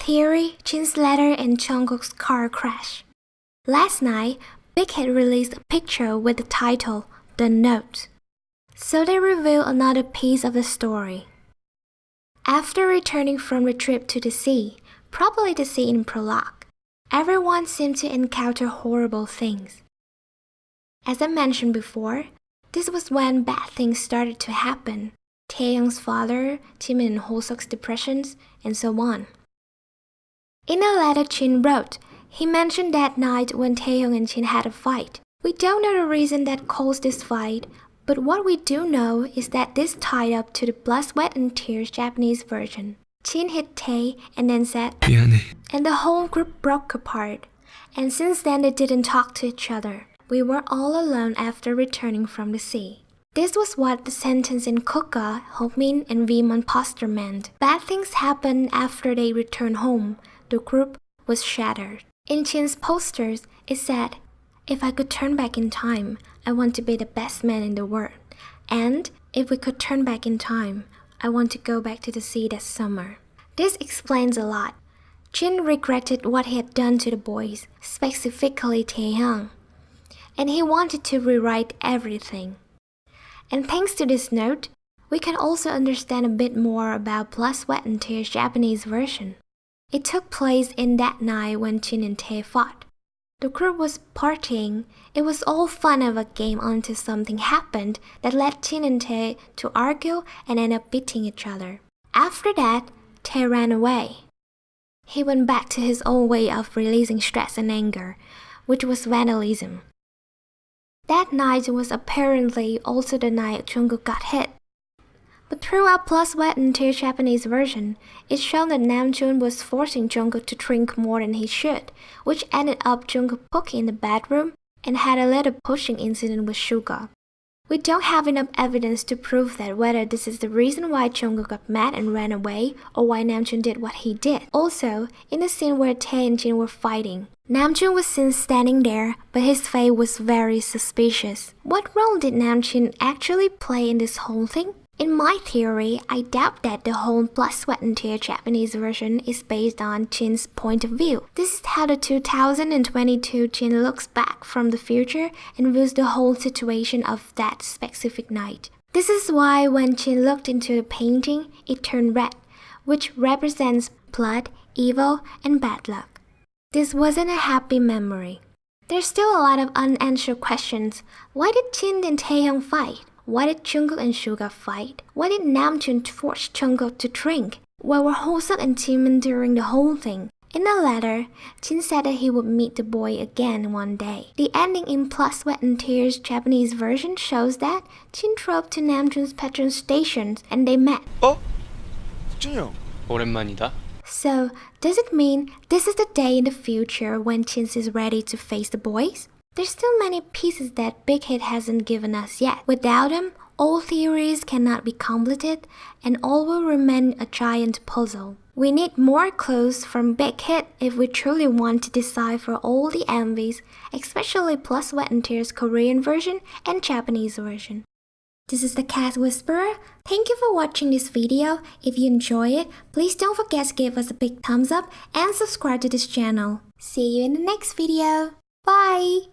Theory, Jin's letter and Jungkook's car crash. Last night, BigHit released a picture with the title, The Note. So they reveal another piece of the story. After returning from the trip to the sea, probably the sea in prologue, everyone seemed to encounter horrible things. As I mentioned before, this was when bad things started to happen. Taehyung's father, Jimin and Hoseok's depressions, and so on. In a letter Jin wrote, he mentioned that night when Taehyung and Jin had a fight. We don't know the reason that caused this fight, but what we do know is that this tied up to the Blood, Sweat and Tears Japanese version. Jin hit Tae and then said, 미안해. And the whole group broke apart. And since then they didn't talk to each other. We were all alone after returning from the sea. This was what the sentence in Jungkook'S, Hongmin and Vmon poster meant. Bad things happened after they returned home. The group was shattered. In Jin's posters, it said, If I could turn back in time, I want to be the best man in the world. And if we could turn back in time, I want to go back to the sea that summer. This explains a lot. Jin regretted what he had done to the boys, specifically Taehyung. And he wanted to rewrite everything. And thanks to this note, we can also understand a bit more about Blood, Sweat and Tears Japanese version. It took place in that night when Jin and Tae fought. The group was partying. It was all fun of a game until something happened that led Jin and Tae to argue and end up beating each other. After that, Tae ran away. He went back to his old way of releasing stress and anger, which was vandalism. That night was apparently also the night Jungkook got hit. But throughout Blood, Sweat and Tears Japanese version, it's shown that Namjoon was forcing Jungkook to drink more than he should, which ended up Jungkook poking in the bedroom and had a little pushing incident with Suga. We don't have enough evidence to prove that whether this is the reason why Jungkook got mad and ran away or why Namjoon did what he did. Also, in the scene where Tae and Jin were fighting, Namjoon was seen standing there, but his face was very suspicious. What role did Namjoon actually play in this whole thing? In my theory, I doubt that the whole Blood, Sweat and Tears Japanese version is based on Jin's point of view. This is how the 2022 Jin looks back from the future and views the whole situation of that specific night. This is why when Jin looked into the painting, it turned red, which represents blood, evil, and bad luck. This wasn't a happy memory. There's still a lot of unanswered questions. Why did Jin and Taehyung fight? Why did Jungkook and Suga fight? Why did Namjoon force Jungkook to drink? Where were Hoseok and Jimin during the whole thing? In a letter, Jin said that he would meet the boy again one day. The ending in Blood, Sweat and Tears Japanese version shows that Jin drove to Namjoon's petrol station and they met. 진이 형. 오랜만이다. So, does it mean this is the day in the future when Jin is ready to face the boys? There's still many pieces that BigHit hasn't given us yet. Without them, all theories cannot be completed and all will remain a giant puzzle. We need more clues from BigHit if we truly want to decipher all the MVs, especially Blood, Sweat and Tears Korean version and Japanese version. This is the Cat Whisperer. Thank you for watching this video. If you enjoy it, please don't forget to give us a big thumbs up and subscribe to this channel. See you in the next video. Bye!